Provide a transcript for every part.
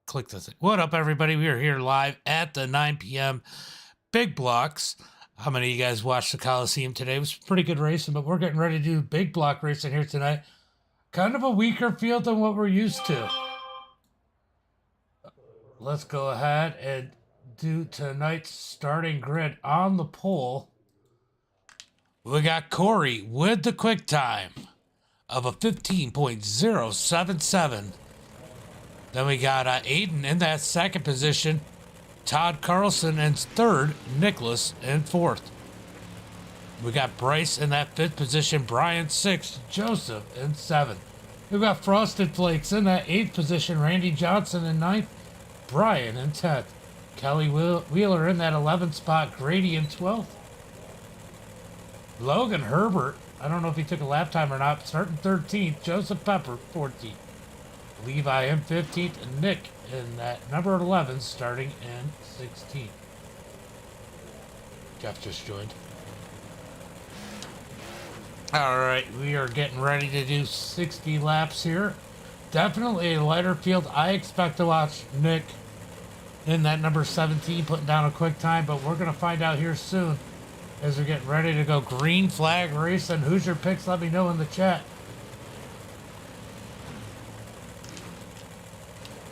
click this. What up, everybody? We are here live at the 9 p.m. Big Blocks. How many of you guys watched the Coliseum today? It was pretty good racing, but we're getting ready to do big block racing here tonight. Kind of a weaker field than what we're used to. Let's go ahead and do tonight's starting grid on the pole. We got Corey with the quick time of a 15.077. Then we got Aiden in that second position, Todd Carlson in third, Nicholas in fourth. We got Bryce in that fifth position, Brian sixth, Joseph in seventh. We've got Frosted Flakes in that eighth position, Randy Johnson in ninth, Brian in 10th. Kelly Wheeler in that 11th spot, Grady in 12th. Logan Herbert, I don't know if he took a lap time or not, starting 13th, Joseph Pepper 14th. Levi in 15th, and Nick in that number 11, starting in 16th. Jeff just joined. All right, we are getting ready to do 60 laps here. Definitely a lighter field. I expect to watch Nick in that number 17 putting down a quick time, but we're going to find out here soon as we're getting ready to go green flag racing. Who's your picks? Let me know in the chat.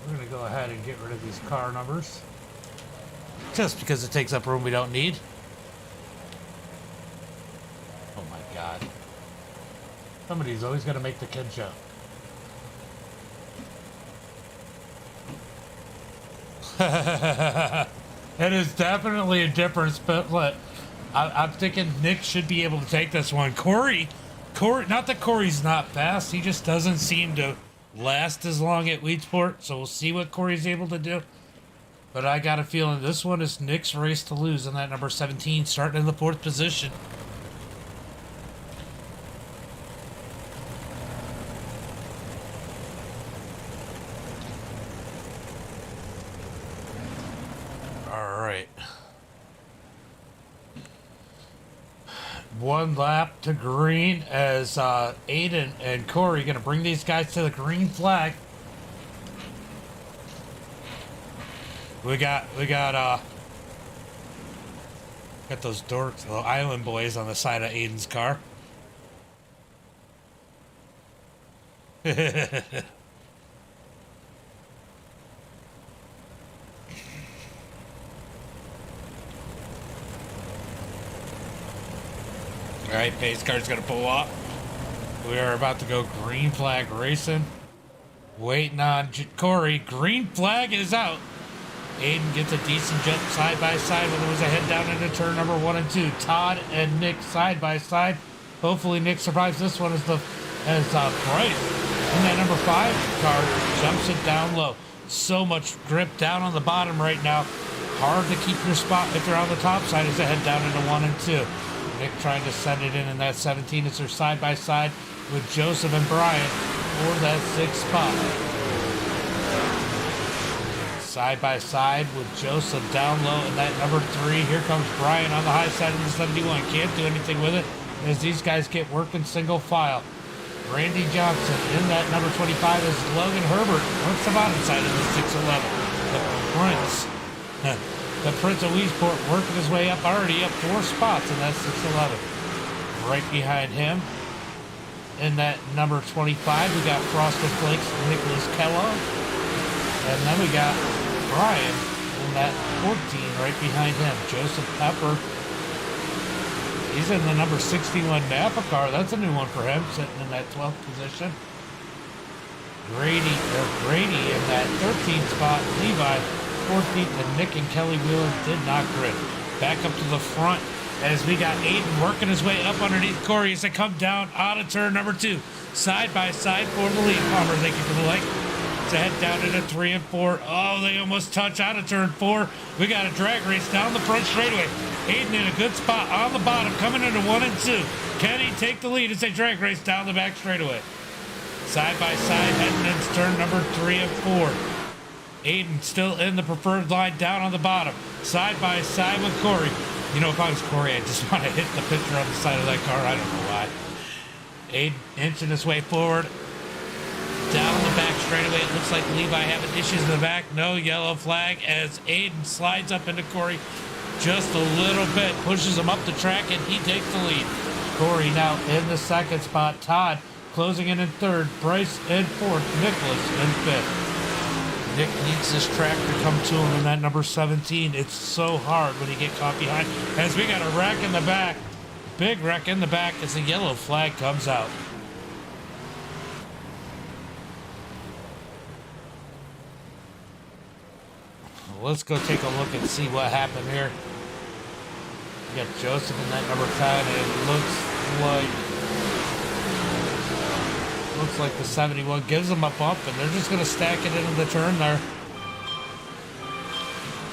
We're going to go ahead and get rid of these car numbers just because it takes up room we don't need. Oh my God. Somebody's always going to make the kid jump. It is definitely a difference, but look, I'm thinking Nick should be able to take this one. Corey, not that Corey's not fast, he just doesn't seem to last as long at Weedsport, so we'll see what Corey's able to do. But I got a feeling this one is Nick's race to lose in that number 17, starting in the fourth position. One lap to green as Aiden and Corey going to bring these guys to the green flag. We got those dorks, the island boys on the side of Aiden's car. All right, pace car's gonna pull up. We are about to go green flag racing. Waiting on Corey. Green flag is out. Aiden gets a decent jump side by side when there was a head down into turn number 1 and 2. Todd and Nick side by side. Hopefully Nick survives this one as Bryce in that number 5 car jumps it down low. So much grip down on the bottom right now. Hard to keep your spot if you're on the top side as they head down into 1 and 2. Nick trying to send it in that 17 as they're side by side with Joseph and Brian for that 6th spot. Side by side with Joseph down low in that number 3. Here comes Brian on the high side of the 71. Can't do anything with it as these guys get worked in single file. Randy Johnson in that number 25 is Logan Herbert. Works the bottom side of the 611. The Prince of Weedsport working his way up, already up 4 spots in that 611. Right behind him, in that number 25, we got Frosted Flakes, Nicholas Kellogg. And then we got Brian in that 14 right behind him. Joseph Pepper. He's in the number 61 Napa car. That's a new one for him, sitting in that 12th position. Grady in that 13th spot. Levi 14th, and Nick and Kelly Wheeler did not grid. Back up to the front as we got Aiden working his way up underneath Corey as they come down out of turn number 2. Side by side for the lead. Palmer, thank you for the like. To head down into 3 and 4. Oh, they almost touch out of turn 4. We got a drag race down the front straightaway. Aiden in a good spot on the bottom, coming into 1 and 2. Can he take the lead as they drag race down the back straightaway? Side by side heading into turn number 3 and 4. Aiden still in the preferred line down on the bottom. Side by side with Corey. You know, if I was Corey, I just want to hit the picture on the side of that car. I don't know why. Aiden inching his way forward. Down the back straightaway. It looks like Levi having issues in the back. No yellow flag as Aiden slides up into Corey just a little bit, pushes him up the track, and he takes the lead. Corey now in the second spot. Todd closing in third. Bryce in fourth. Nicholas in fifth. Nick needs this track to come to him in that number 17. It's so hard when you get caught behind. As we got a wreck in the back. Big wreck in the back as the yellow flag comes out. Let's go take a look and see what happened here. We got Joseph in that number 10, and it looks like the 71 gives them a bump, and they're just going to stack it into the turn there.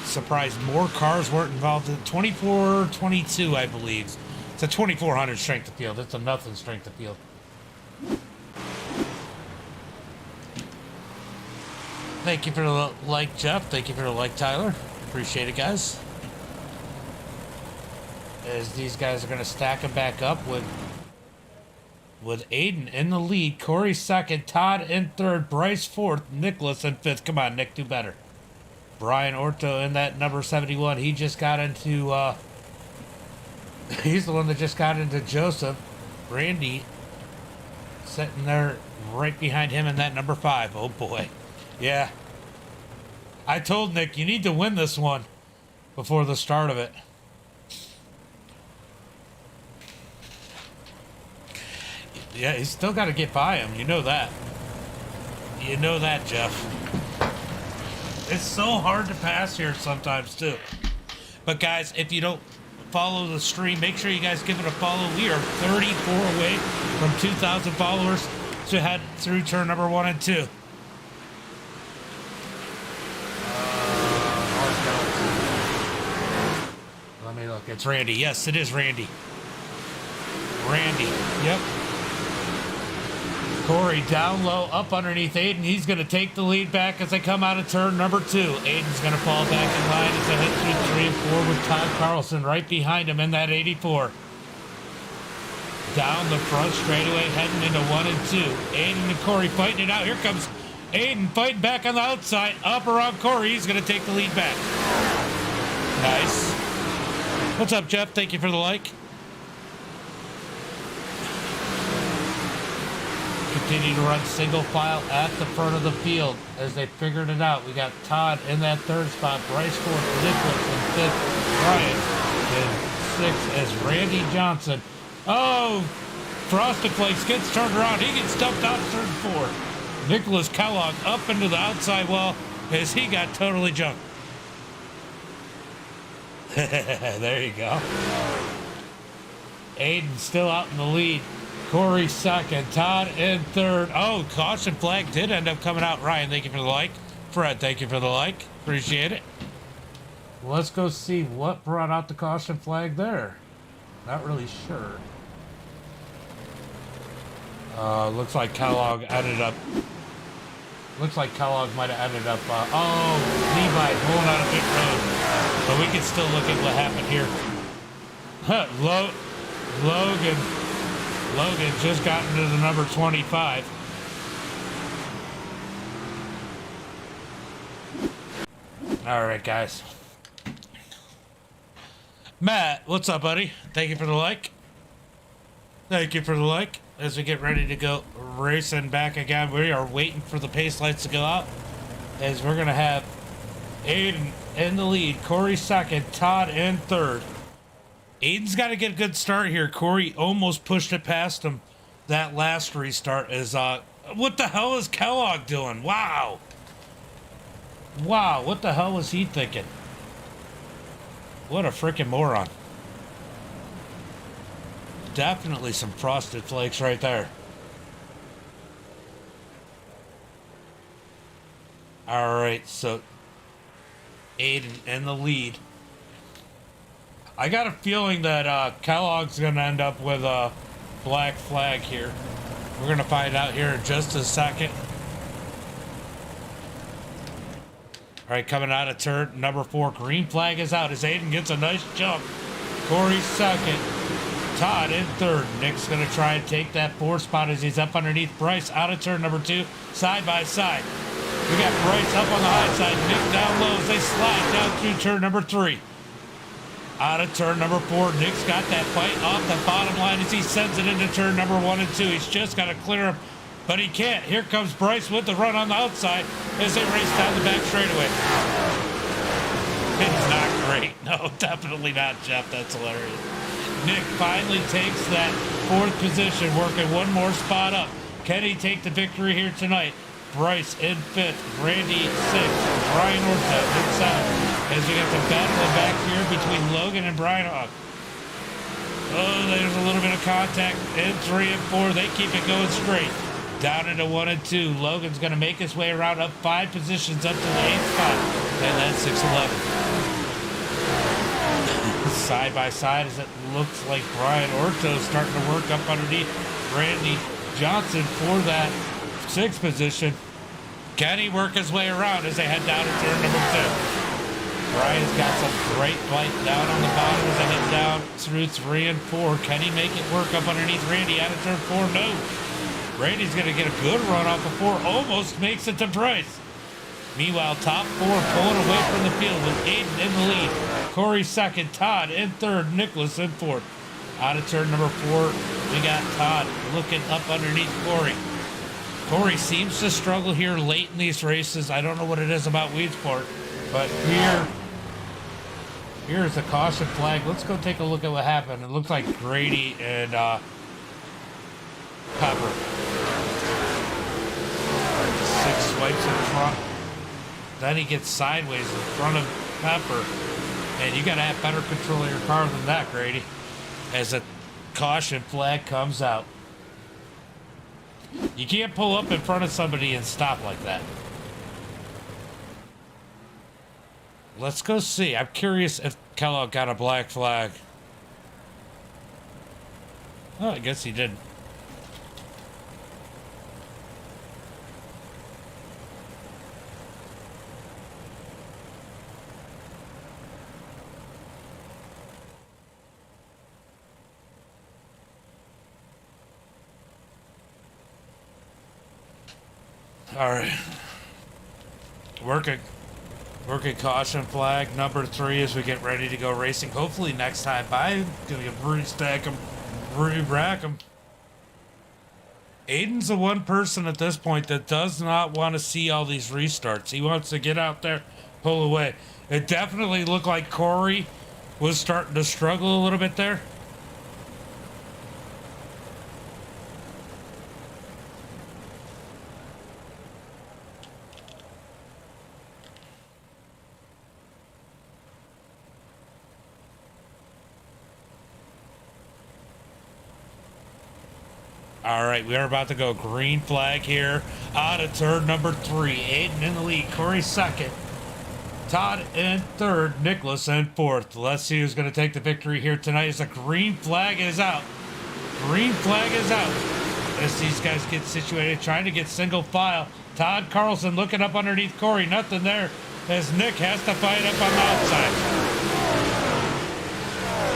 Surprised more cars weren't involved in 24-22, I believe. It's a 2400 strength of field. It's a nothing strength of field. Thank you for the like, Jeff. Thank you for the like, Tyler. Appreciate it, guys. As these guys are going to stack them back up with Aiden in the lead, Corey second, Todd in third, Bryce fourth, Nicholas in fifth. Come on, Nick, do better. Brian Orto in that number 71. He just got into, he's the one that just got into Joseph. Randy sitting there right behind him in that number 5. Oh, boy. Yeah. I told Nick, you need to win this one before the start of it. Yeah, he's still got to get by him. You know that. You know that, Jeff. It's so hard to pass here sometimes, too. But, guys, if you don't follow the stream, make sure you guys give it a follow. We are 34 away from 2,000 followers to head through turn number 1 and 2. Let me look. It's Randy. Yes, it is Randy. Randy. Yep. Corey down low, up underneath Aiden. He's going to take the lead back as they come out of turn number 2. Aiden's going to fall back in line as they head through 3 and 4 with Todd Carlson right behind him in that 84. Down the front straightaway, heading into 1 and 2. Aiden and Corey fighting it out. Here comes Aiden fighting back on the outside. Up around Corey. He's going to take the lead back. Nice. What's up, Jeff? Thank you for the like. Continue to run single file at the front of the field as they figured it out. We got Todd in that third spot, Bryce fourth, Nicholas in fifth, Brian in sixth as Randy Johnson. Oh, Frosted Flakes gets turned around. He gets dumped out of turn 4. Nicholas Kellogg up into the outside wall as he got totally jumped. There you go. Aiden still out in the lead. Corey second, Todd in third. Oh, caution flag did end up coming out. Ryan, thank you for the like. Fred, thank you for the like. Appreciate it. Let's go see what brought out the caution flag there. Not really sure. Looks like Kellogg ended up. Looks like Kellogg might have ended up. Levi pulling out a pit road. But we can still look at what happened here. Logan just got into the number 25. All right, guys. Matt, what's up, buddy? Thank you for the like. Thank you for the like. As we get ready to go racing back again, we are waiting for the pace lights to go out. As we're going to have Aiden in the lead, Corey second, Todd in third. Aiden's got to get a good start here. Corey almost pushed it past him. That last restart is, what the hell is Kellogg doing? Wow. Wow, what the hell was he thinking? What a freaking moron. Definitely some Frosted Flakes right there. All right, so Aiden in the lead. I got a feeling that Kellogg's going to end up with a black flag here. We're going to find out here in just a second. All right, coming out of turn number 4, green flag is out as Aiden gets a nice jump. Corey second. Todd in third. Nick's going to try and take that fourth spot as he's up underneath Bryce out of turn number 2, side by side. We got Bryce up on the high side, Nick down low as they slide down through turn number 3. Out of turn number 4, Nick's got that fight off the bottom line as he sends it into turn number 1 and 2. He's just got to clear him, but he can't. Here comes Bryce with the run on the outside as they race down the back straightaway. It's not great. No, definitely not, Jeff. That's hilarious. Nick finally takes that 4th position, working one more spot up. Can he take the victory here tonight? Bryce in 5th, Randy 6th, Brian Orta in 7th. As we got the battle back here between Logan and Brian Hawk. Oh, there's a little bit of contact in 3 and 4. They keep it going straight. Down into 1 and 2. Logan's going to make his way around up 5 positions up to the 8th spot. And that's 6-11. Side by side as it looks like Brian Orto's starting to work up underneath Randy Johnson for that 6th position. Can he work his way around as they head down to turn number 2? Brian's got some great fight down on the bottom as they head down through 3 and 4. Can he make it work up underneath Randy out of turn 4? No. Randy's going to get a good run off of 4. Almost makes it to Bryce. Meanwhile, top 4 pulling away from the field with Aiden in the lead. Corey 2nd, Todd in 3rd, Nicholas in 4th. Out of turn number 4, we got Todd looking up underneath Corey. Corey seems to struggle here late in these races. I don't know what it is about Weedsport, but here's the caution flag. Let's go take a look at what happened. It looks like Grady and Pepper. 6 swipes in front. Then he gets sideways in front of Pepper. And you got to have better control of your car than that, Grady. As a caution flag comes out. You can't pull up in front of somebody and stop like that. Let's go see. I'm curious if Kellogg got a black flag. Oh, I guess he did. All right. Working caution flag number 3 as we get ready to go racing. Hopefully next time by, gonna get re-stack them, re-rack them. Aiden's the one person at this point that does not want to see all these restarts. He wants to get out there, pull away. It definitely looked like Corey was starting to struggle a little bit there. All right, we are about to go green flag here. Out of turn number 3. Aiden in the lead. Corey 2nd. Todd in 3rd. Nicholas in 4th. Let's see who's going to take the victory here tonight as the green flag is out. Green flag is out. As these guys get situated, trying to get single file. Todd Carlson looking up underneath Corey. Nothing there as Nick has to fight up on the outside.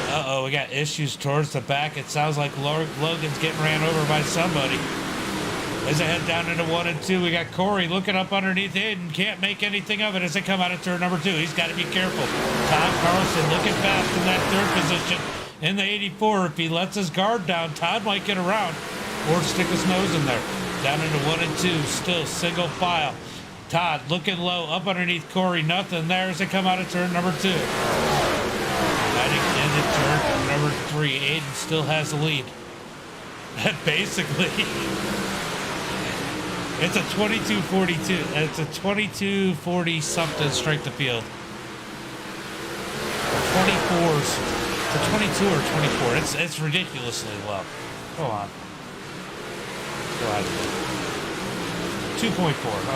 Uh-oh, we got issues towards the back. It sounds like Logan's getting ran over by somebody. As they head down into 1 and 2, we got Corey looking up underneath Aiden. Can't make anything of it as they come out of turn number 2. He's got to be careful. Todd Carlson looking fast in that 3rd position in the 84. If he lets his guard down, Todd might get around or stick his nose in there. Down into 1 and 2, still single file. Todd looking low up underneath Corey. Nothing there as they come out of turn number 2. Heading into turn number 3. Aiden still has the lead. And basically, it's a 22-42. It's a 22-40 something strength of field. 24s. It's a 22 or 24. It's ridiculously low. Hold on. Go ahead. 2.4.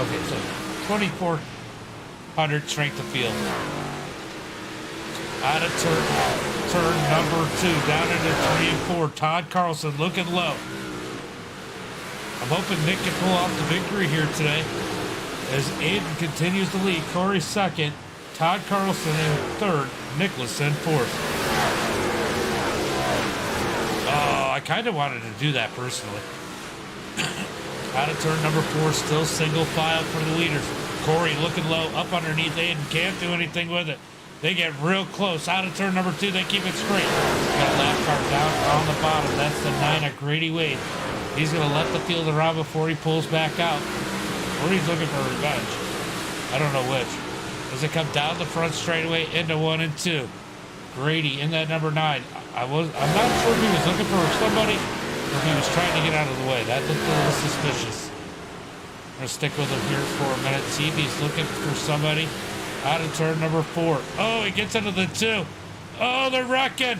Okay, so 2400 strength of field. Out of turn number 2, down into 3 and 4. Todd Carlson looking low. I'm hoping Nick can pull off the victory here today as Aiden continues to lead. Corey 2nd, Todd Carlson in 3rd, Nicholas in 4th. I kind of wanted to do that personally. Out of turn number 4, still single file for the leaders. Corey looking low, up underneath Aiden, can't do anything with it. They get real close. Out of turn number 2, they keep it straight. Got a lap car down on the bottom. That's the 9 of Grady Wade. He's going to let the field around before he pulls back out. Or he's looking for revenge. I don't know which. As it comes down the front straightaway into 1 and 2. Grady in that number 9. I'm not sure if he was looking for somebody or if he was trying to get out of the way. That looked a little suspicious. I'm going to stick with him here for a minute, see if he's looking for somebody. Out of turn number 4. Oh, he gets into the 2. Oh, they're wrecking.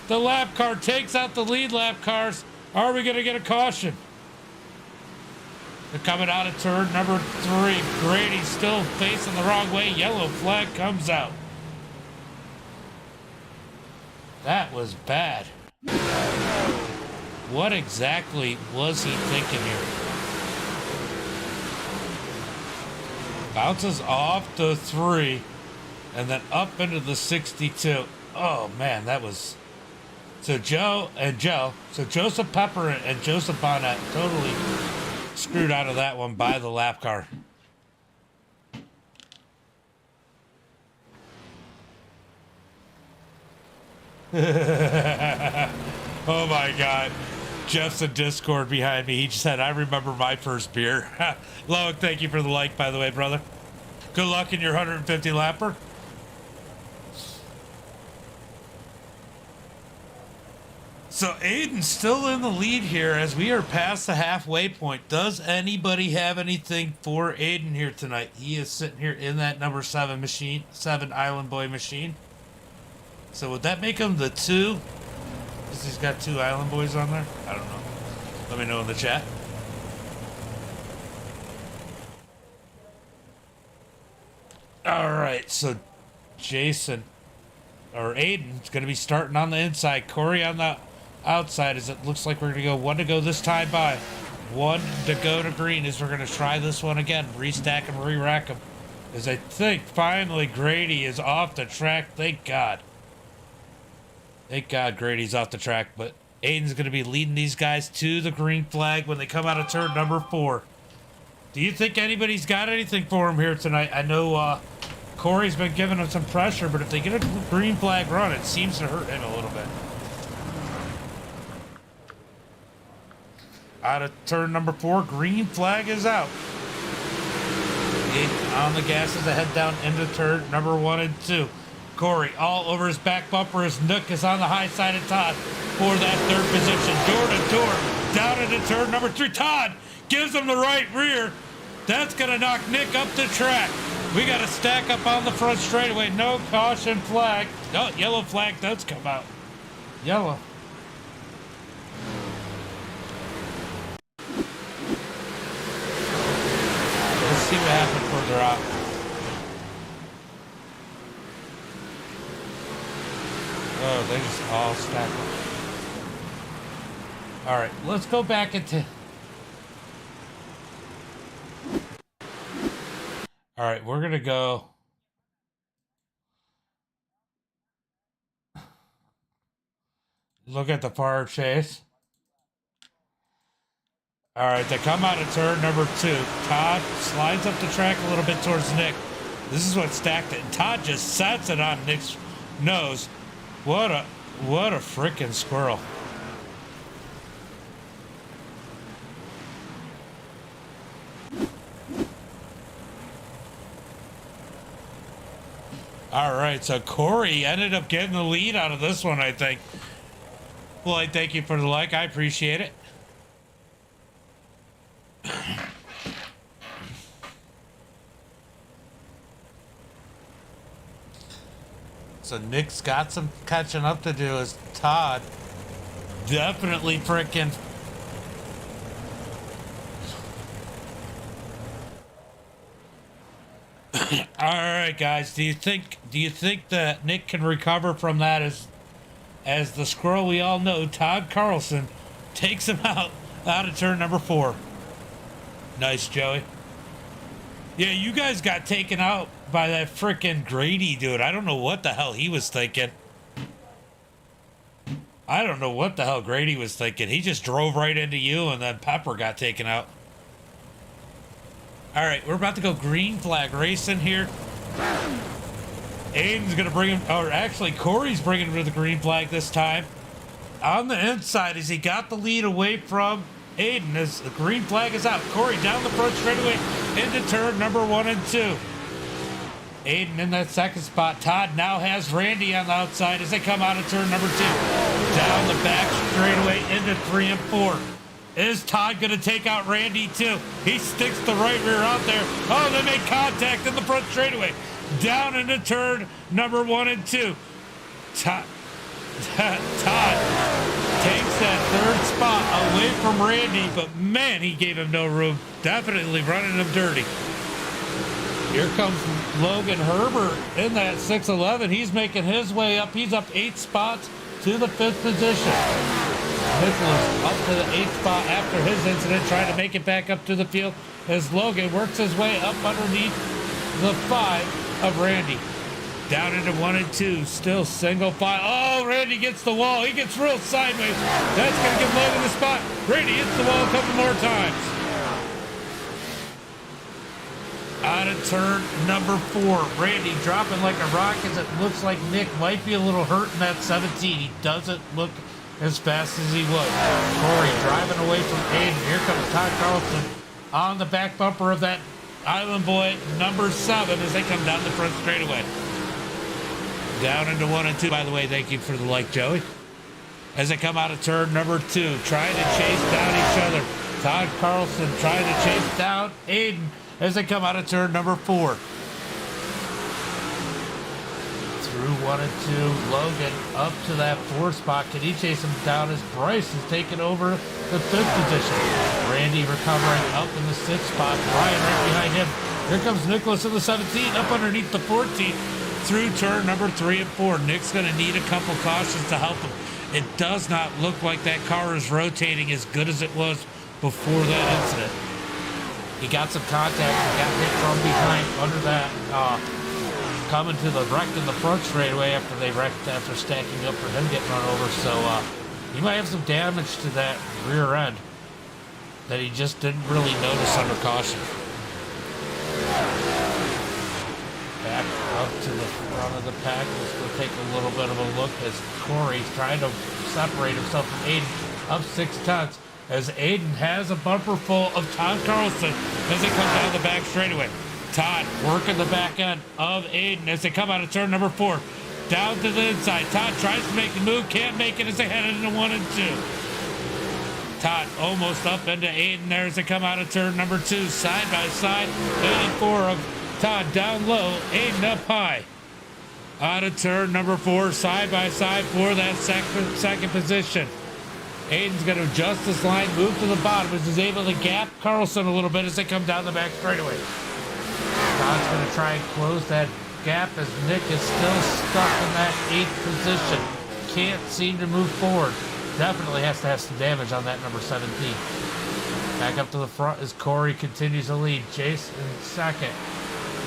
The lap car takes out the lead lap cars. Are we going to get a caution? They're coming out of turn number 3. Grady's still facing the wrong way. Yellow flag comes out. That was bad. What exactly was he thinking here? Bounces off the 3 and then up into the 62. Oh man, that was... So Joseph Pepper and Joseph Bonnet totally screwed out of that one by the lap car. Oh my God. Jeff's in Discord behind me. He just said, I remember my first beer. Logan, thank you for the like, by the way, brother. Good luck in your 150 lapper. So Aiden's still in the lead here as we are past the halfway point. Does anybody have anything for Aiden here tonight? He is sitting here in that number 7 machine, 7 Island Boy machine. So would that make him the 2? Because he's got 2 Island Boys on there? I don't know. Let me know in the chat. All right, so Jason, or Aiden's going to be starting on the inside. Corey on the outside, as it looks like we're going to go 1 to go this time by. 1 to go to green as we're going to try this one again. Restack and re-rack them. As I think finally Grady is off the track. Thank God. Thank God Grady's off the track, but Aiden's going to be leading these guys to the green flag when they come out of turn number 4. Do you think anybody's got anything for him here tonight? I know Corey's been giving him some pressure, but if they get a green flag run, it seems to hurt him a little bit. Out of turn number 4, green flag is out. Aiden on the gas as they head down into turn number 1 and 2. Corey all over his back bumper. His Nook is on the high side of Todd for that 3rd position. Door to door, down into turn number 3. Todd gives him the right rear. That's going to knock Nick up the track. We got to stack up on the front straightaway. No caution flag. Oh, yellow flag does come out. Yellow. Let's see what happens further out. Oh, they just all stack up. All right, let's go back into... All right, we're going to go... Look at the far chase. All right, they come out of turn number 2. Todd slides up the track a little bit towards Nick. This is what stacked it. Todd just sets it on Nick's nose. What a frickin' squirrel. All right, so Corey ended up getting the lead out of this one, I think. Well, I thank you for the like. I appreciate it. So Nick's got some catching up to do as Todd definitely frickin' all right, guys. Do you think that Nick can recover from that as the squirrel we all know, Todd Carlson, takes him out of turn number 4? Nice, Joey. Yeah, you guys got taken out by that frickin' Grady dude. I don't know what the hell he was thinking. I don't know what the hell Grady was thinking. He just drove right into you, and then Pepper got taken out. All right, we're about to go green flag racing here. Aiden's going to bring him, or actually Corey's bringing him to the green flag this time. On the inside, as he got the lead away from Aiden, as the green flag is out. Corey down the front straightaway into turn number 1 and 2. Aiden in that second spot. Todd now has Randy on the outside as they come out of turn number 2. Down the back straightaway into 3 and 4. Is Todd going to take out Randy too? He sticks the right rear out there. Oh, they make contact in the front straightaway. Down into turn number 1 and 2. Todd takes that third spot away from Randy, but man, he gave him no room. Definitely running him dirty. Here comes Logan Herbert in that 611. He's making his way up. He's up 8 spots to the 5th position. Nicholas up to the 8th spot after his incident, trying to make it back up to the field as Logan works his way up underneath the 5 of Randy. Down into 1 and 2, still single file. Oh, Randy gets the wall. He gets real sideways. That's going to give Logan the spot. Randy hits the wall a couple more times. Out of turn number 4. Randy dropping like a rock as it looks like Nick might be a little hurt in that 17. He doesn't look as fast as he was. Corey driving away from Aiden. Here comes Todd Carlson on the back bumper of that Island Boy number 7 as they come down the front straightaway. Down into 1 and 2. By the way, thank you for the like, Joey. As they come out of turn number 2, trying to chase down each other. Todd Carlson trying to chase down Aiden as they come out of turn number 4. Through 1 and 2, Logan up to that 4 spot. Can he chase him down as Bryce is taking over the 5th position? Randy recovering up in the 6th spot. Brian right behind him. Here comes Nicholas in the 17, up underneath the 14. Through turn number 3 and 4. Nick's going to need a couple cautions to help him. It does not look like that car is rotating as good as it was before that incident. He got some contact and got hit from behind under that, coming to the wreck in the front straightaway after they wrecked, after stacking up for him getting run over. So he might have some damage to that rear end that he just didn't really notice under caution. Back up to the front of the pack. Let's go take a little bit of a look as Corey's trying to separate himself from Aiden up 6 tenths as Aiden has a bumper full of Todd Carlson as they come down the back straightaway. Todd working the back end of Aiden as they come out of turn number 4. Down to the inside. Todd tries to make the move, can't make it as they head into 1 and 2. Todd almost up into Aiden there as they come out of turn number 2. Side by side, 84 of Todd down low, Aiden up high. Out of turn number 4, side by side for that second position. Aiden's going to adjust this line, move to the bottom as he's able to gap Carlson a little bit as they come down the back straightaway. Todd's going to try and close that gap as Nick is still stuck in that 8th position. Can't seem to move forward. Definitely has to have some damage on that number 17. Back up to the front as Corey continues to lead. Jason in second.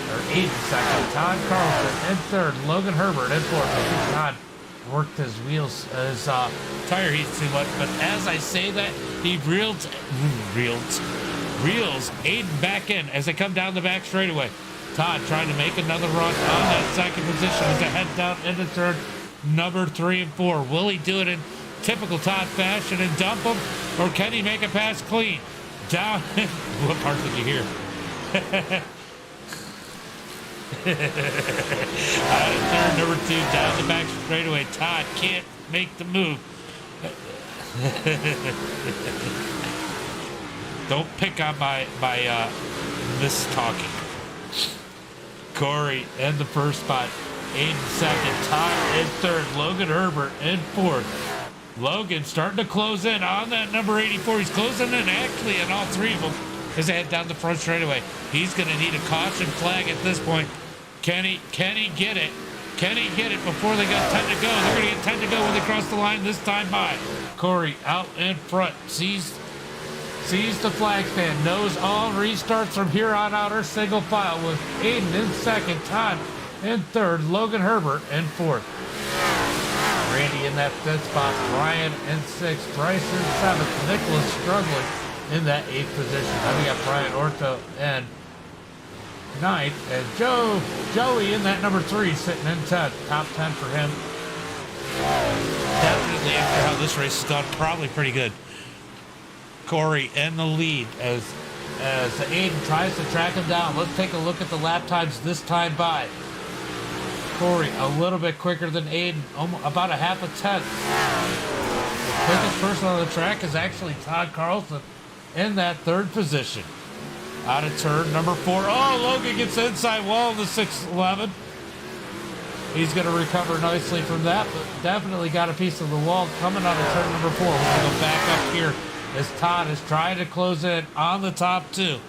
Or 8th second. Todd Carlson in 3rd. Logan Herbert in 4th. I think Todd worked his wheels, his tire heat too much. But as I say that, he reels Aiden back in as they come down the back straightaway. Todd trying to make another run on that second position as they head down into turn number 3 and 4. Will he do it in typical Todd fashion and dump him, or can he make a pass clean? Down. What part did you hear? Out of turn number 2, down the back straightaway. Todd can't make the move. Don't pick on my mis-talking. Corey in the 1st spot. Aiden 2nd. Todd in 3rd. Logan Herbert in 4th. Logan starting to close in on that number 84. He's closing in actually on all 3 of them as they head down the front straightaway. He's going to need a caution flag at this point. Can he get it? Can he get it before they got 10 to go? They're going to get 10 to go when they cross the line this time by. Corey out in front. Sees the flag stand. Knows all restarts from here on out are single file with Aiden in 2nd. Todd in 3rd. Logan Herbert in 4th. Randy in that 5th spot, Brian in 6th, Bryce in 7th, Nicholas struggling in that 8th position. Then we got Brian Orto in 9th, and Joey in that number 3 sitting in 10th. Top 10 for him. Definitely, after how this race has gone, probably pretty good. Corey in the lead as Aiden tries to track him down. Let's take a look at the lap times this time by. Corey a little bit quicker than Aiden, about a half a tenth. The quickest person on the track is actually Todd Carlson in that 3rd position. Out of turn number 4. Oh, Logan gets the inside wall in the 611. He's going to recover nicely from that, but definitely got a piece of the wall coming out of turn number 4. We're going to go back up here as Todd is trying to close in on the top 2.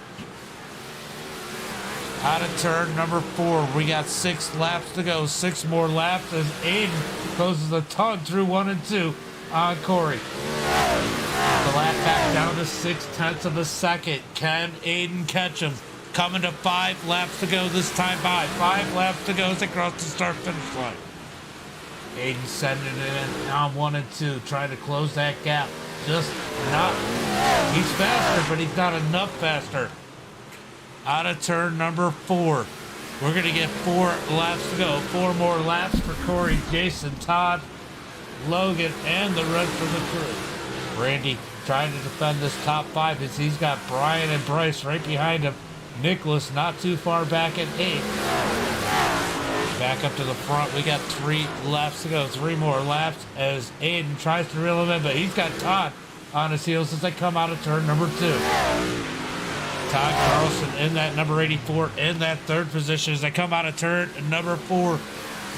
Out of turn number 4, we got 6 laps to go. 6 more laps as Aiden closes a ton through 1 and 2 on Corey. The lap back down to 0.6 of a second. Can Aiden catch him? Coming to 5 laps to go this time by. 5 laps to go as they cross the start-finish line. Aiden sending it in on 1 and 2, trying to close that gap. Just not. He's faster, but he's not enough faster. Out of turn number 4. We're going to get 4 laps to go. 4 more laps for Corey, Jason, Todd, Logan, and the rest of the crew. Randy trying to defend this top 5 as he's got Brian and Bryce right behind him. Nicholas not too far back at 8th. Back up to the front. We got 3 laps to go. 3 more laps as Aiden tries to reel him in, but he's got Todd on his heels as they come out of turn number 2. Todd Carlson in that number 84 in that 3rd position as they come out of turn number 4.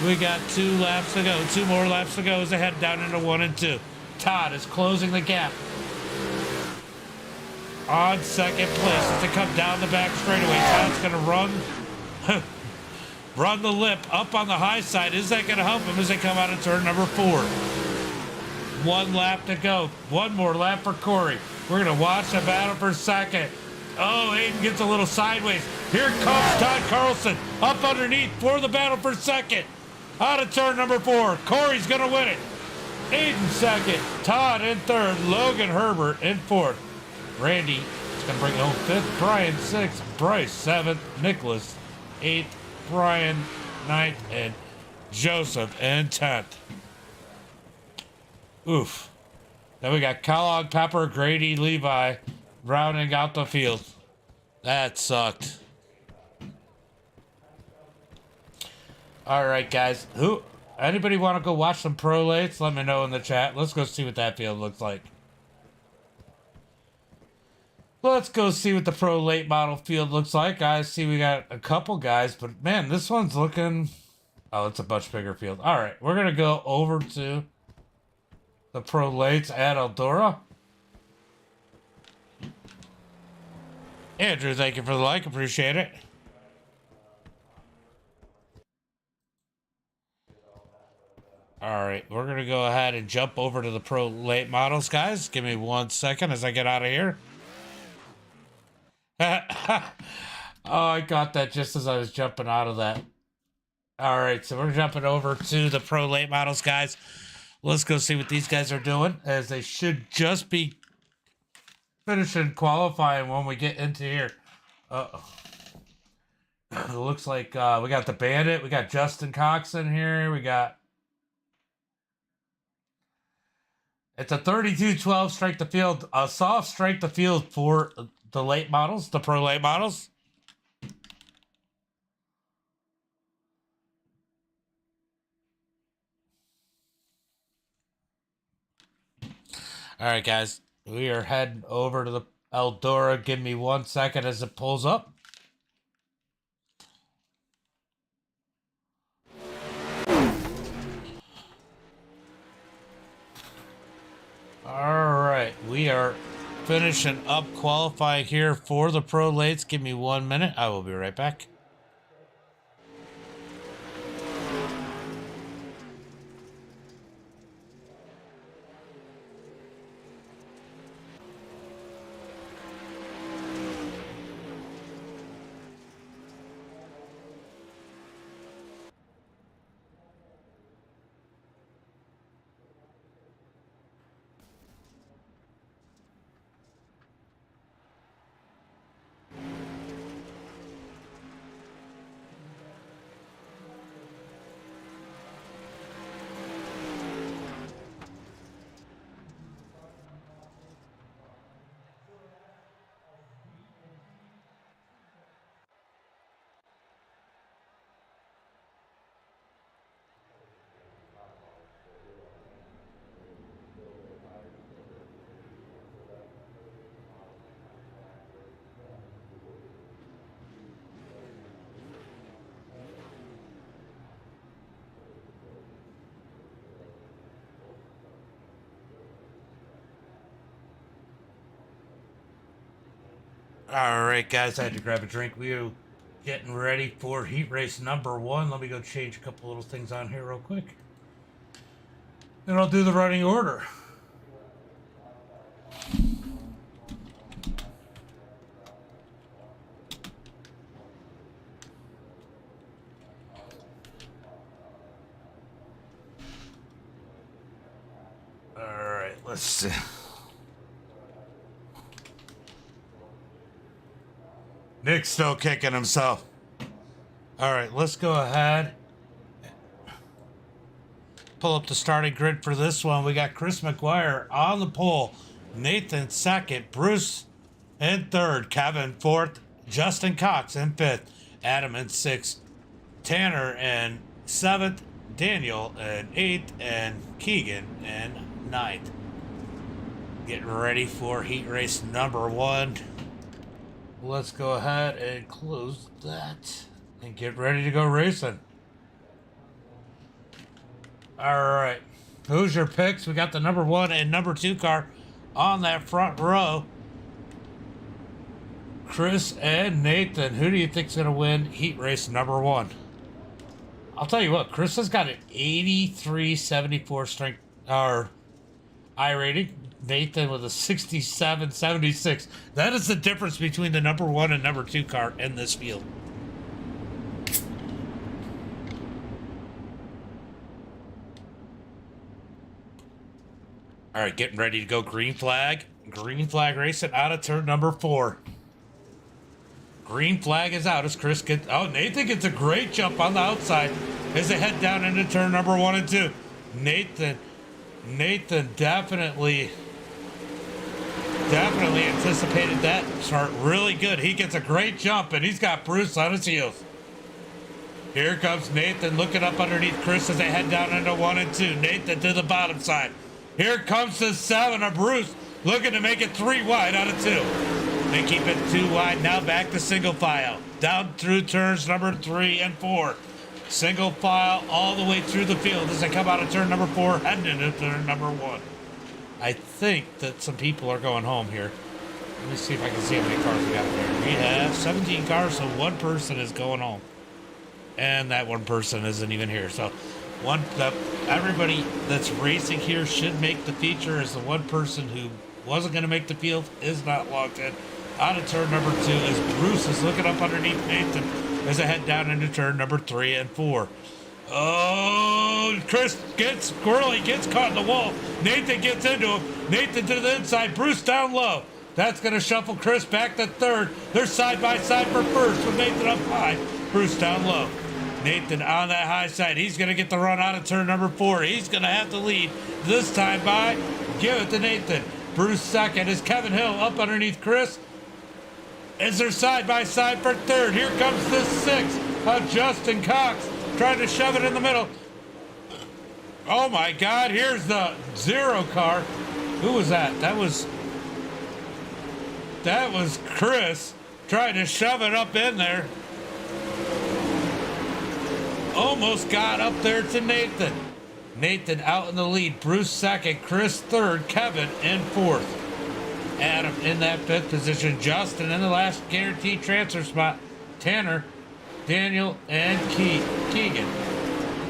We got 2 laps to go. 2 more laps to go as they head down into 1 and 2. Todd is closing the gap on 2nd place as they come down the back straightaway. Todd's going to run the lip up on the high side. Is that going to help him as they come out of turn number 4? 1 lap to go. 1 more lap for Corey. We're going to watch the battle for 2nd. Oh, Aiden gets a little sideways. Here comes Todd Carlson up underneath for the battle for 2nd. Out of turn number 4. Corey's going to win it. Aiden 2nd. Todd in 3rd. Logan Herbert in 4th. Randy is going to bring home 5th. Brian 6th. Bryce 7th. Nicholas 8th. Brian 9th. And Joseph in 10th. Oof. Then we got Kellogg, Pepper, Grady, Levi rounding out the field. That sucked. All right, guys. Anybody want to go watch some pro lates? Let me know in the chat. Let's go see what that field looks like. Let's go see what the pro late model field looks like. I see we got a couple guys, but man, this one's looking... Oh, it's a much bigger field. All right, we're going to go over to the pro lates at Eldora. Andrew, thank you for the like. Appreciate it. All right, we're going to go ahead and jump over to the pro late models, guys. Give me 1 second as I get out of here. Oh, I got that just as I was jumping out of that. All right, so we're jumping over to the pro late models, guys. Let's go see what these guys are doing, as they should just be finishing qualifying when we get into here. It looks like we got the Bandit. We got Justin Cox in here. We got... It's a 32-12 strike the field, a soft strike the field for the late models, the pro late models. All right, guys, we are heading over to the Eldora. Give me 1 second as it pulls up. All right, we are finishing up qualifying here for the pro lates. Give me 1 minute. I will be right back. All right, guys, I had to grab a drink. We are getting ready for heat race number 1. Let me go change a couple little things on here real quick. Then I'll do the running order. All right, let's see. Nick's still kicking himself. All right, let's go ahead. Pull up the starting grid for this one. We got Chris McGuire on the pole, Nathan second, Bruce in third, Kevin fourth, Justin Cox in fifth, Adam in sixth, Tanner in seventh, Daniel in eighth, and Keegan in ninth. Getting ready for heat race number 1. Let's go ahead and close that and get ready to go racing. All right, who's your picks? We got the number 1 and number 2 car on that front row. Chris and Nathan, who do you think's gonna win heat race number 1? I'll tell you what, Chris has got an 83.74 strength or I rating. Nathan with a 67.76. That is the difference between the number 1 and number 2 car in this field. All right, getting ready to go green flag. Green flag racing out of turn number 4. Green flag is out as Chris gets... Oh, Nathan gets a great jump on the outside as they head down into turn number 1 and 2. Nathan definitely anticipated that start really good. He gets a great jump, and he's got Bruce on his heels. Here comes Nathan looking up underneath Chris as they head down into 1 and 2. Nathan to the bottom side. Here comes the 7 of Bruce, looking to make it 3 wide out of 2. They keep it 2 wide, now back to single file. Down through turns number 3 and 4. Single file all the way through the field as they come out of turn number 4, heading into turn number 1. I think that some people are going home here. Let me see if I can see how many cars we got there. We have 17 cars, so 1 person is going home. And that 1 person isn't even here. So everybody that's racing here should make the feature, as the 1 person who wasn't going to make the field is not logged in. Out of turn number 2 as Bruce is looking up underneath Nathan as they head down into turn number 3 and 4. Oh, Chris gets squirrely, gets caught in the wall. Nathan gets into him. Nathan to the inside. Bruce down low. That's going to shuffle Chris back to third. They're side by side for first with Nathan up high. Bruce down low. Nathan on that high side. He's going to get the run out of turn number 4. He's going to have to lead this time by. Give it to Nathan. Bruce second as Kevin Hill up underneath Chris. As they're side by side for third. Here comes the 6 of Justin Cox. Trying to shove it in the middle. Oh my God, here's the 0 car. Who was that? That was Chris trying to shove it up in there. Almost got up there to Nathan. Nathan out in the lead. Bruce second. Chris third. Kevin in 4th. Adam in that 5th position. Justin in the last guaranteed transfer spot. Tanner, Daniel, and Keegan.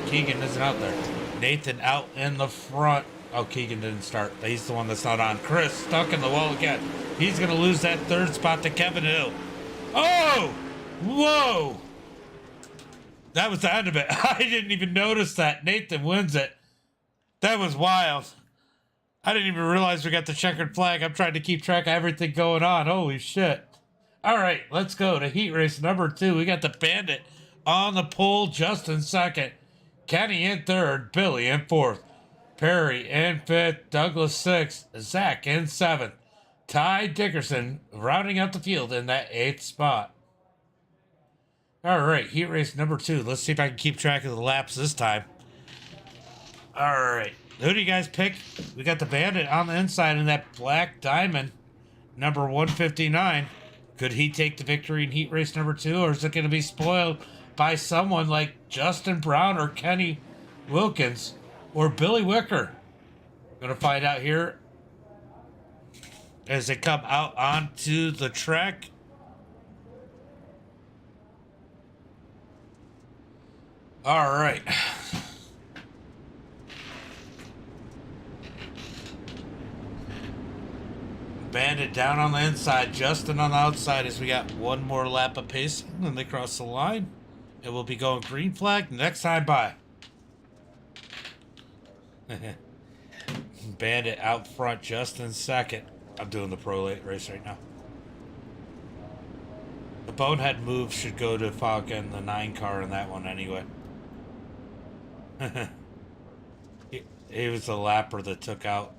Keegan isn't out there. Nathan out in the front. Oh, Keegan didn't start. He's the one that's not on. Chris stuck in the wall again. He's going to lose that 3rd spot to Kevin Hill. Oh! Whoa! That was the end of it. I didn't even notice that. Nathan wins it. That was wild. I didn't even realize we got the checkered flag. I'm trying to keep track of everything going on. Holy shit. All right, let's go to heat race number 2. We got the Bandit on the pole, Justin second, Kenny in 3rd, Billy in 4th, Perry in 5th, Douglas 6th, Zach in 7th, Ty Dickerson rounding out the field in that 8th spot. All right, heat race number 2. Let's see if I can keep track of the laps this time. All right, who do you guys pick? We got the Bandit on the inside in that black diamond, number 159. Could he take the victory in heat race number 2, or is it going to be spoiled by someone like Justin Brown or Kenny Wilkins or Billy Wicker? Going to find out here as they come out onto the track. All right. Bandit down on the inside, Justin on the outside as we got one more lap of pace and they cross the line. It will be going green flag next time by. Bandit out front, Justin second. I'm doing the pro late race right now. The bonehead move should go to Falcon, the 9 car in that one anyway. He was the lapper that took out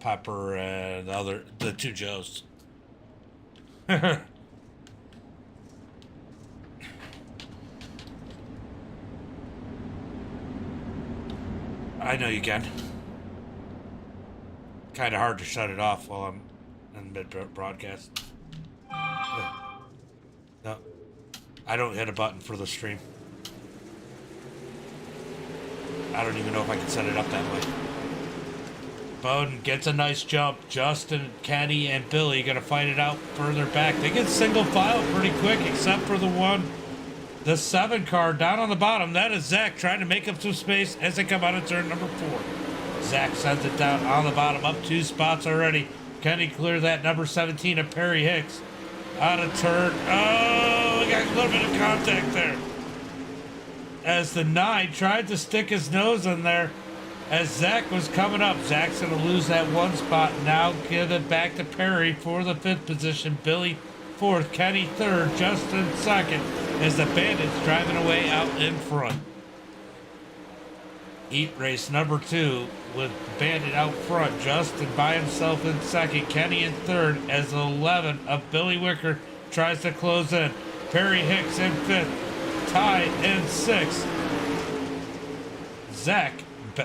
Pepper and the 2 Joes. I know you can. Kind of hard to shut it off while I'm in mid-broadcast. No, I don't hit a button for the stream. I don't even know if I can set it up that way. Bowden gets a nice jump. Justin, Kenny, and Billy gonna fight it out further back. They get single file pretty quick, except for the 7 car down on the bottom. That is Zach trying to make up some space as they come out of turn number 4. Zach sends it down on the bottom, up 2 spots already. Kenny clear that number 17 of Perry Hicks. Out of turn. Oh, we got a little bit of contact there. As the 9 tried to stick his nose in there as Zach was coming up. Zach's going to lose that 1 spot. Now give it back to Perry for the 5th position. Billy 4th. Kenny 3rd. Justin 2nd. As the Bandits driving away out in front. Heat race number 2 with Bandit out front. Justin by himself in 2nd. Kenny in 3rd as the 11 of Billy Wicker tries to close in. Perry Hicks in 5th. Ty in 6th. Zach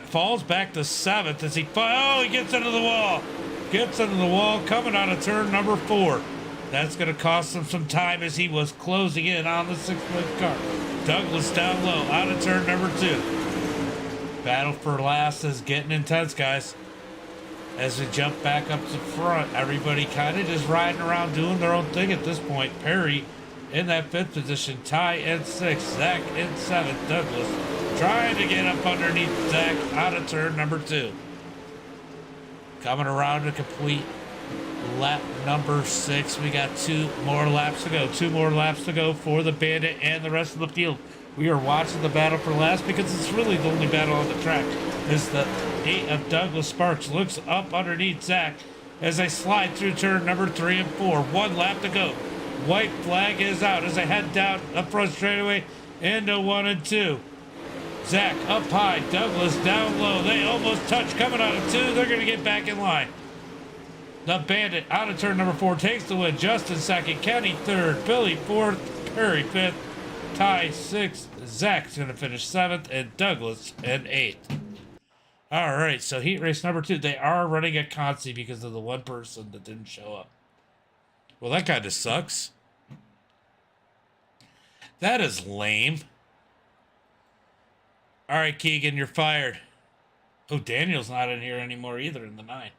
falls back to 7th as he gets into the wall. Gets into the wall coming out of turn number 4. That's going to cost him some time as he was closing in on the 6th car. Douglas down low out of turn number 2. Battle for last is getting intense, guys. As we jump back up to front, everybody kind of just riding around doing their own thing at this point. Perry in that 5th position, Ty in 6th, Zach in 7th, Douglas trying to get up underneath Zach out of turn number 2. Coming around to complete lap number 6. We got 2 more laps to go. 2 more laps to go for the Bandit and the rest of the field. We are watching the battle for last because it's really the only battle on the track. Is the 8 of Douglas Sparks looks up underneath Zach as they slide through turn number 3 and 4. 1 lap to go. White flag is out as they head down up front straightaway into 1 and 2. Zach up high, Douglas down low. They almost touch coming out of 2. They're going to get back in line. The Bandit out of turn number 4 takes the win. Justin 2nd, Kenny 3rd, Billy 4th, Perry 5th, Ty 6th, Zach's going to finish 7th, and Douglas in 8th. All right, so heat race number 2. They are running a consi because of the 1 person that didn't show up. Well, that kind of sucks. That is lame. All right, Keegan, you're fired. Oh, Daniel's not in here anymore either in the 9.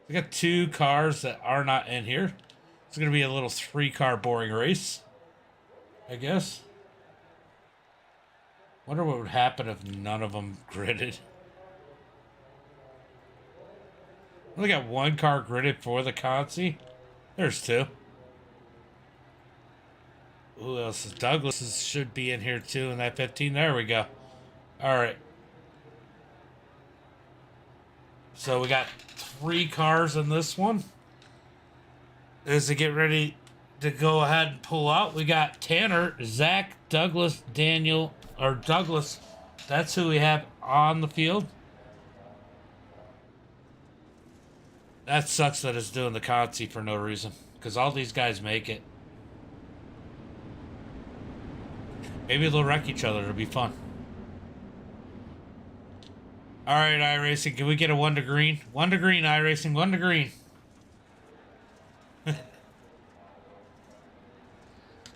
We got 2 cars that are not in here. It's going to be a little 3-car boring race, I guess. Wonder what would happen if none of them gridded. We got 1 car gridded for the consi. There's 2. Who else? Douglas should be in here too in that 15. There we go. All right. So we got 3 cars in this one. As they get ready to go ahead and pull out, we got Tanner, Zach, Douglas, Daniel, or Douglas. That's who we have on the field. That sucks that it's doing the consi for no reason. Because all these guys make it. Maybe they'll wreck each other. It'll be fun. All right, iRacing. Can we get a 1 to green? 1 to green, iRacing. 1 to green.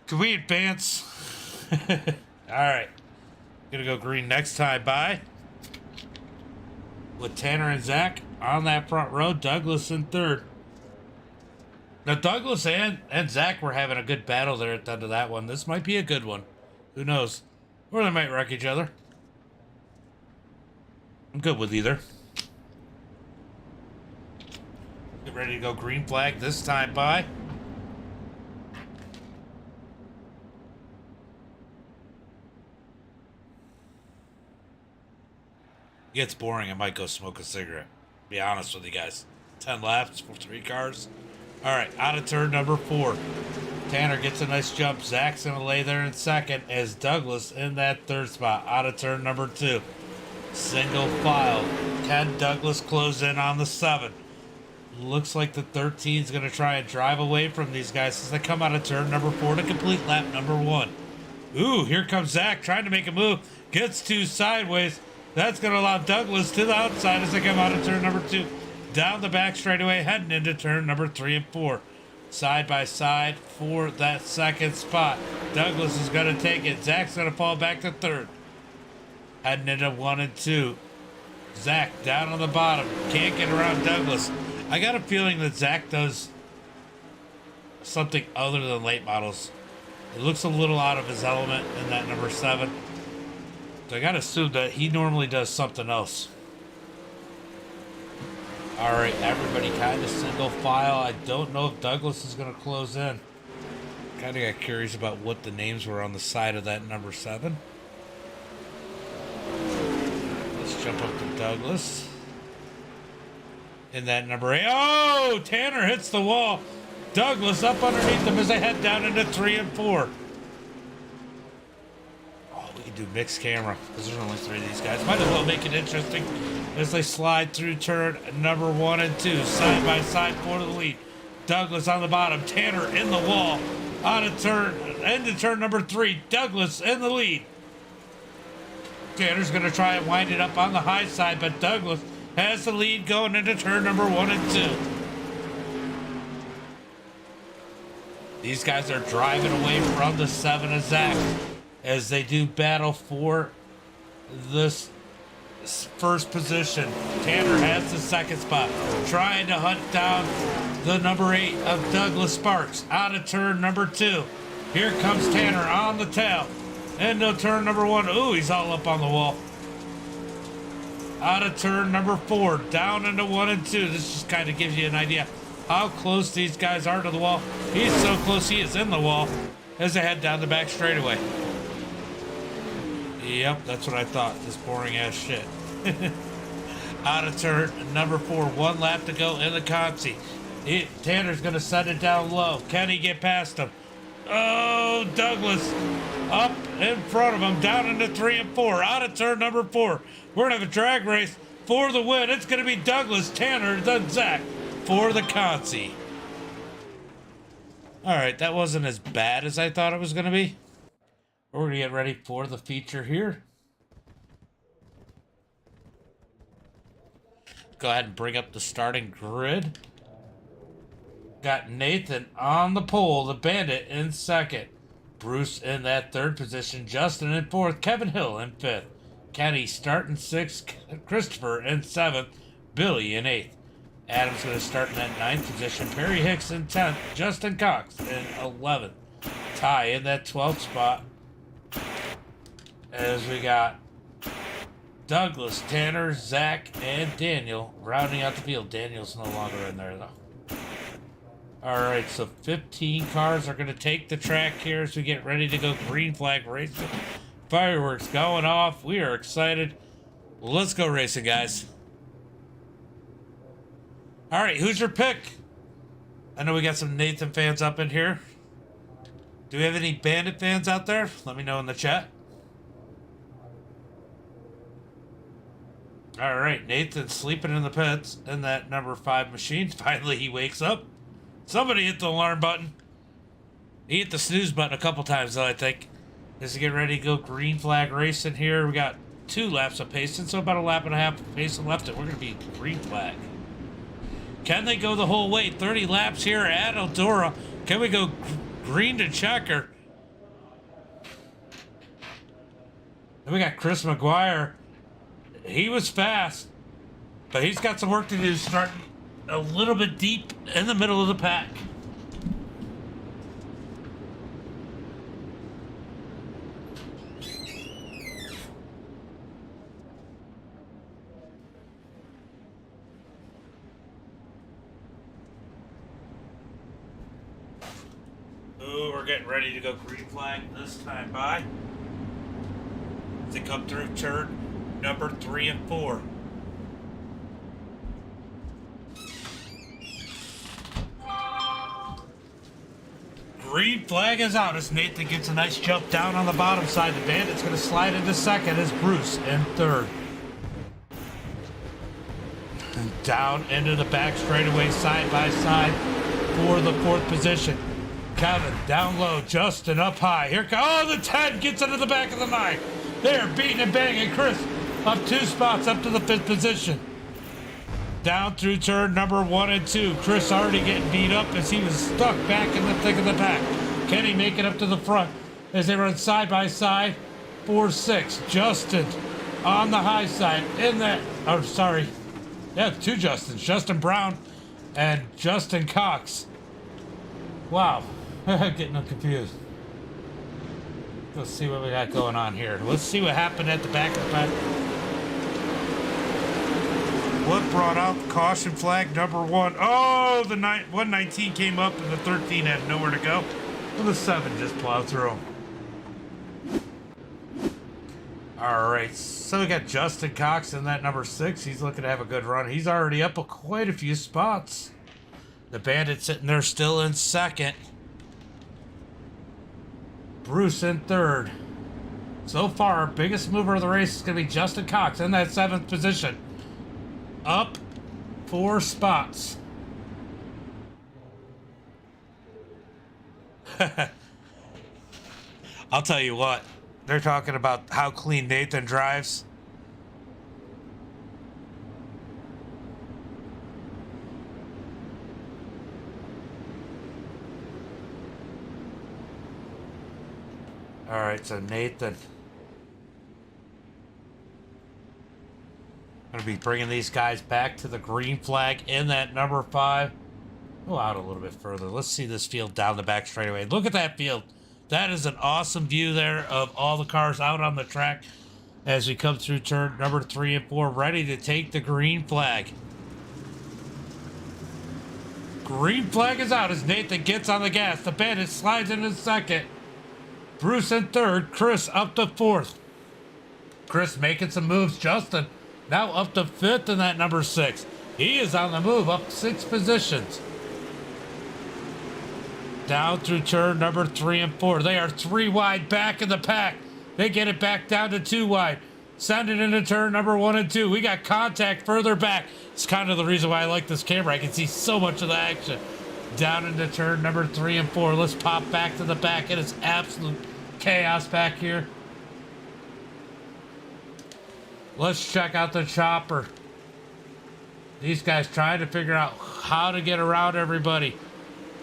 Can we advance? All right. Gonna go green next time. Bye. With Tanner and Zach on that front row. Douglas in 3rd. Now, Douglas and Zach were having a good battle there at the end of that one. This might be a good one. Who knows? Or they might wreck each other. I'm good with either. Get ready to go green flag this time by. Gets boring, I might go smoke a cigarette. Be honest with you guys. 10 laps for 3 cars. Alright, out of turn number 4. Tanner gets a nice jump. Zach's going to lay there in second as Douglas in that third spot. Out of turn number 2. Single file. 10 Douglas close in on the 7. Looks like the 13 is going to try and drive away from these guys as they come out of turn number 4 to complete lap number 1. Ooh, here comes Zach trying to make a move. Gets 2 sideways. That's going to allow Douglas to the outside as they come out of turn number 2. Down the back straightaway, heading into turn number 3 and 4. Side by side for that second spot. Douglas is going to take it. Zach's going to fall back to third. Heading into 1 and 2. Zach down on the bottom. Can't get around Douglas. I got a feeling that Zach does something other than late models. It looks a little out of his element in that number 7. So I got to assume that he normally does something else. Alright, everybody kind of single file. I don't know if Douglas is going to close in. Kind of got curious about what the names were on the side of that number 7. Let's jump up to Douglas. In that number 8. Oh! Tanner hits the wall. Douglas up underneath them as they head down into 3 and 4. Oh, we can do mixed camera because there's only 3 of these guys. Might as well make it interesting as they slide through turn number 1 and 2. Side by side for the lead. Douglas on the bottom. Tanner in the wall. On a turn. Into turn number 3. Douglas in the lead. Tanner's going to try and wind it up on the high side, but Douglas has the lead going into turn number 1 and 2. These guys are driving away from the 7 of Zach as they do battle for this first position. Tanner has the second spot, trying to hunt down the number 8 of Douglas Sparks. Out of turn number 2. Here comes Tanner on the tail. Into turn number 1. Ooh, he's all up on the wall. Out of turn number 4. Down into 1 and 2. This just kind of gives you an idea how close these guys are to the wall. He's so close he is in the wall as they head down the back straightaway. Yep, that's what I thought. This boring ass shit. Out of turn number 4. 1 lap to go in the Consi. Tanner's going to set it down low. Can he get past him? Oh, Douglas up in front of him. Down into 3 and 4. Out of turn number 4. We're going to have a drag race for the win. It's going to be Douglas, Tanner, then Zach for the Consi. All right, that wasn't as bad as I thought it was going to be. We're going to get ready for the feature here. Go ahead and bring up the starting grid. Got Nathan on the pole, the Bandit in second. Bruce in that third position. Justin in fourth. Kevin Hill in fifth. Kenny starting sixth. Christopher in seventh. Billy in eighth. Adam's going to start in that ninth position. Perry Hicks in 10th. Justin Cox in 11th. Ty in that 12th spot. As we got Douglas, Tanner, Zach, and Daniel rounding out the field. Daniel's no longer in there, though. All right, so 15 cars are going to take the track here as we get ready to go green flag racing. Fireworks going off. We are excited. Let's go racing, guys. All right, who's your pick? I know we got some Nathan fans up in here. Do we have any Bandit fans out there? Let me know in the chat. All right, Nathan's sleeping in the pits in that number 5 machine. Finally, he wakes up. Somebody hit the alarm button. He hit the snooze button a couple times, though, I think. As we get ready to go green flag racing here. We got 2 laps of pacing, so about a lap and a half of pacing left, and we're going to be green flag. Can they go the whole way? 30 laps here at Eldora. Can we go green to checker? Then we got Chris McGuire. He was fast, but he's got some work to do starting a little bit deep in the middle of the pack. we're getting ready to go green flag this time by. As they come through turn number 3 and 4. Green flag is out as Nathan gets a nice jump down on the bottom side. The Bandit's going to slide into second as Bruce in third. And down into the back straightaway side by side for the 4th position. Kevin down low, Justin up high. Here comes, oh, the 10 gets into the back of the 9. They're beating and banging. Chris up 2 spots up to the 5th position. Down through turn number 1 and 2. Chris already getting beat up as he was stuck back in the thick of the pack. Kenny making up to the front as they run side by side. 4-6. Justin on the high side in that. Oh, sorry. Yeah, 2 Justins. Justin Brown and Justin Cox. Wow. Getting confused. Let's see what we got going on here. Let's see what happened at the back of the pack. What brought out the caution flag number 1? Oh, the 119 came up and the 13 had nowhere to go. Well, the 7 just plowed through. All right, so we got Justin Cox in that number 6. He's looking to have a good run. He's already up quite a few spots. The Bandit sitting there still in second. Bruce in third. So far, biggest mover of the race is going to be Justin Cox in that 7th position. Up 4 spots. I'll tell you what. They're talking about how clean Nathan drives. All right, so Nathan. Going to be bringing these guys back to the green flag in that number 5. Go out a little bit further. Let's see this field down the back straightaway. Look at that field. That is an awesome view there of all the cars out on the track as we come through turn number 3 and 4, ready to take the green flag. Green flag is out as Nathan gets on the gas. The Bandit slides into second. Bruce in third. Chris up to 4th. Chris making some moves. Justin now up to 5th in that number 6. He is on the move, up 6 positions. Down through turn number 3 and 4. They are 3 wide back in the pack. They get it back down to 2 wide. Send it into turn number 1 and 2. We got contact further back. It's kind of the reason why I like this camera. I can see so much of the action. Down into turn number 3 and 4. Let's pop back to the back. It is absolute chaos back here. Let's check out the chopper. These guys trying to figure out how to get around everybody.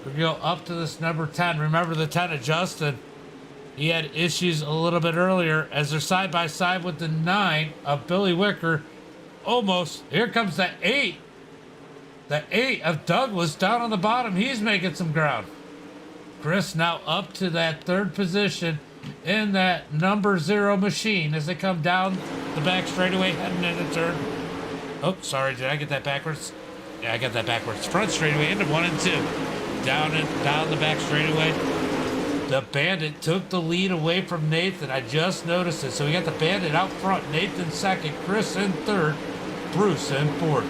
We go up to this number 10. Remember the 10 of Justin. He had issues a little bit earlier as they're side by side with the 9 of Billy Wicker. Almost. Here comes the 8. The 8 of Douglas down on the bottom. He's making some ground. Chris now up to that 3rd position in that number 0 machine as they come down the back straightaway heading into turn. Oh, sorry, did I get that backwards? Yeah, I got that backwards. Front straightaway into 1 and 2. Down the back straightaway. The Bandit took the lead away from Nathan. I just noticed it. So we got the Bandit out front. Nathan second. Chris in third. Bruce in fourth.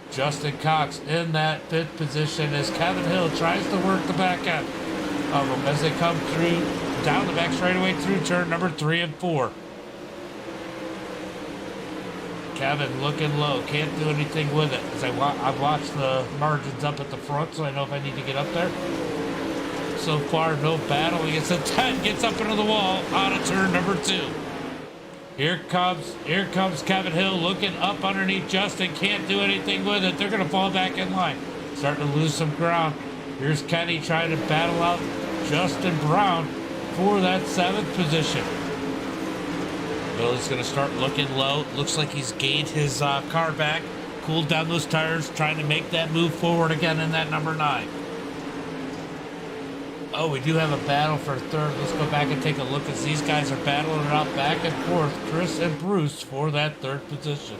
Justin Cox in that 5th position as Kevin Hill tries to work the back end of them as they come through down the back straightaway through turn number 3 and 4. Kevin looking low, can't do anything with it. As I've watched the margins up at the front, so I know if I need to get up there. So far, no battle. He gets a 10, gets up into the wall out of turn number 2. Here comes Kevin Hill looking up underneath Justin, can't do anything with it. They're going to fall back in line. Starting to lose some ground. Here's Kenny trying to battle out Justin Brown for that 7th position. Billy's going to start looking low. Looks like he's gained his car back, cooled down those tires, trying to make that move forward again in that number 9. Oh, we do have a battle for 3rd. Let's go back and take a look as these guys are battling it out back and forth. Chris and Bruce for that 3rd position.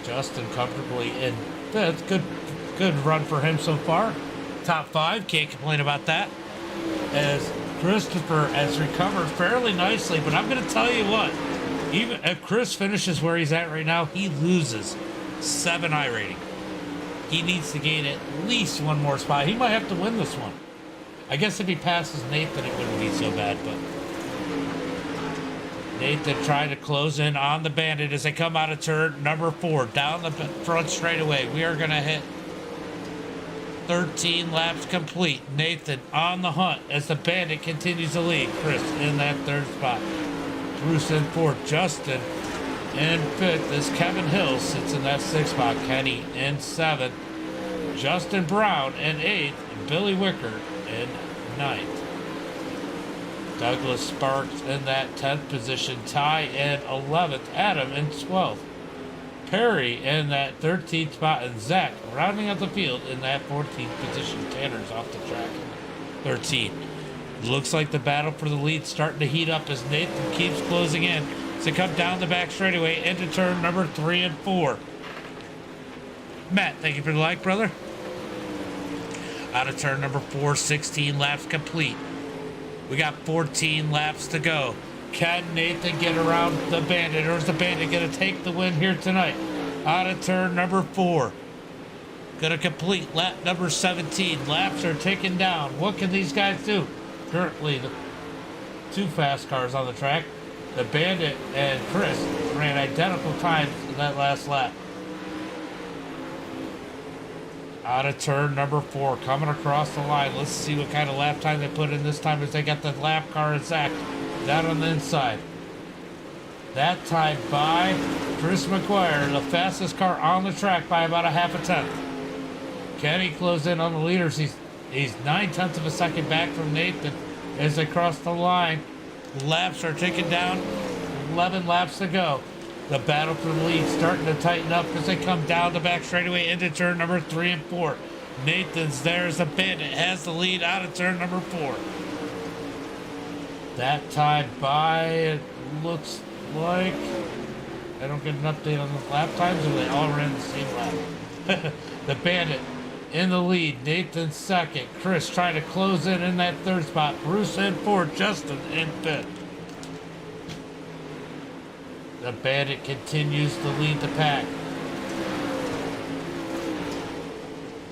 Justin comfortably in 5th. Good run for him so far. Top 5, can't complain about that. as Christopher has recovered fairly nicely. But I'm going to tell you what, even if Chris finishes where he's at right now, he loses 7 iRating. He needs to gain at least 1 more spot. He might have to win this one. I guess if he passes Nathan, it wouldn't be so bad, but Nathan trying to close in on the Bandit as they come out of turn number 4 down the front straightaway. We are going to hit 13 laps complete. Nathan on the hunt as the Bandit continues to lead. Chris in that 3rd spot. Bruce in 4th. Justin in 5th as Kevin Hill sits in that 6th spot. Kenny in 7th. Justin Brown in 8th. Billy Wicker in 9th. Douglas Sparks in that 10th position. Ty in 11th. Adam in 12th. Perry in that 13th spot. And Zach rounding out the field in that 14th position. Tanner's off the track in 13th. Looks like the battle for the lead starting to heat up as Nathan keeps closing in to come down the back straightaway into turn number 3 and 4. Matt, thank you for the like, brother. Out of turn number 4, 16 laps complete. We got 14 laps to go. Can Nathan get around the Bandit, or is the Bandit going to take the win here tonight? Out of turn number 4. Going to complete lap number 17. Laps are ticking down. What can these guys do? Currently, the 2 fast cars on the track. The Bandit and Chris ran identical times in that last lap. Out of turn number 4, coming across the line. Let's see what kind of lap time they put in this time as they got the lap car and Zach down on the inside. That time by Chris McGuire, the fastest car on the track by about a half a tenth. Kenny closed in on the leaders. He's 9/10 of a second back from Nathan as they cross the line. Laps are ticking down. 11 laps to go. The battle for the lead starting to tighten up as they come down the back straightaway into turn number 3 and 4. Nathan's there as the Bandit has the lead out of turn number 4. That time by, it looks like, I don't get an update on the lap times, or they all ran the same lap. The Bandit in the lead. Nathan 2nd. Chris trying to close in that 3rd spot. Bruce in 4th. Justin in 5th. The Bandit continues to lead the pack.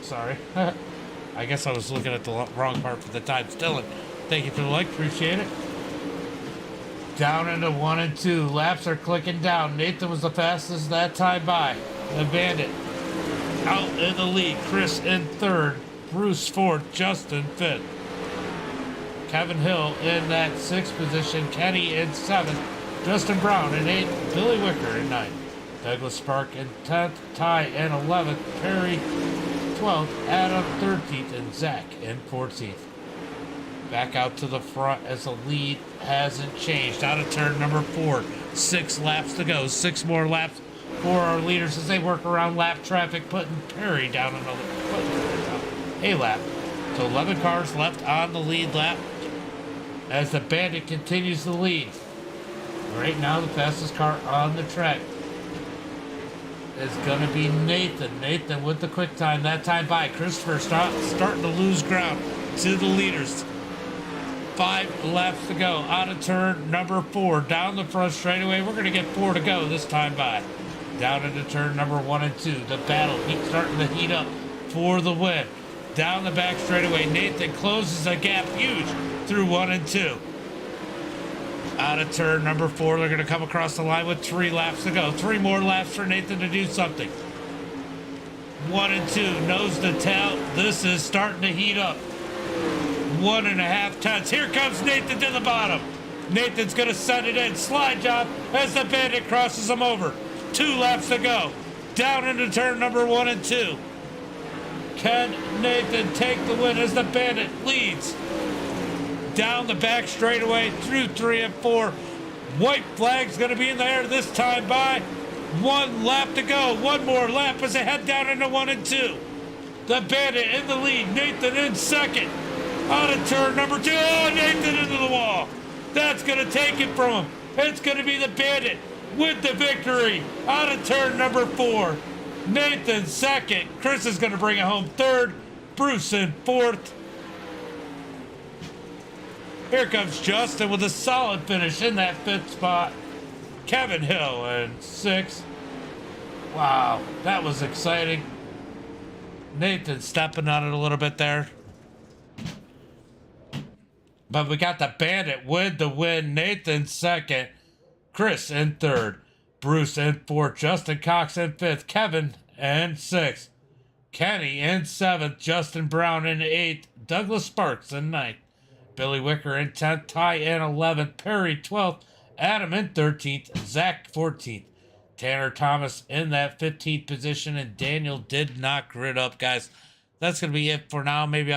Sorry. I guess I was looking at the wrong part for the time. Dylan, thank you for the like. Appreciate it. Down into 1 and 2. Laps are clicking down. Nathan was the fastest that time by. The Bandit out in the lead. Chris in 3rd. Bruce 4th. Justin 5th. Kevin Hill in that 6th position. Kenny in 7th. Justin Brown in 8th. Billy Wicker in 9th. Douglas Spark in 10th. Ty in 11th. Perry 12th. Adam 13th. And Zach in 14th. Back out to the front as the lead hasn't changed. Out of turn number 4. 6 laps to go. 6 more laps for our leaders as they work around lap traffic, putting Perry down a lap. So 11 cars left on the lead lap as the Bandit continues to lead. Right now, the fastest car on the track is going to be Nathan. Nathan with the quick time. That time by Christopher starting to lose ground to the leaders. 5 laps to go. Out of turn number 4. Down the front straightaway. We're going to get 4 to go this time by. Down into turn number 1 and 2. The battle starting to heat up for the win. Down the back straightaway. Nathan closes a gap huge through 1 and 2. Out of turn number 4. They're going to come across the line with 3 laps to go. 3 more laps for Nathan to do something. 1 and 2. Nose to tail. This is starting to heat up. 1.5 tenths. Here comes Nathan to the bottom. Nathan's going to send it in. Slide job as the Bandit crosses him over. 2 laps to go. Down into turn number 1 and 2. Can Nathan take the win as the Bandit leads? Down the back straightaway through 3 and 4. White flag's going to be in the air this time by. 1 lap to go. 1 more lap as they head down into 1 and 2. The Bandit in the lead. Nathan in 2nd. Out of turn number 2. Oh, Nathan into the wall. That's going to take it from him. It's going to be the Bandit with the victory. Out of turn number 4. Nathan 2nd. Chris is going to bring it home 3rd. Bruce in 4th. Here comes Justin with a solid finish in that 5th spot. Kevin Hill in 6th. Wow, that was exciting. Nathan stepping on it a little bit there. But we got the Bandit with the win. Nathan 2nd. Chris in 3rd. Bruce in 4th. Justin Cox in 5th. Kevin in 6th. Kenny in 7th. Justin Brown in 8th. Douglas Sparks in 9th. Billy Wicker in 10th. Ty in 11th. Perry 12th. Adam in 13th. Zach 14th. Tanner Thomas in that 15th position. And Daniel did not grid up, guys. That's going to be it for now. Maybe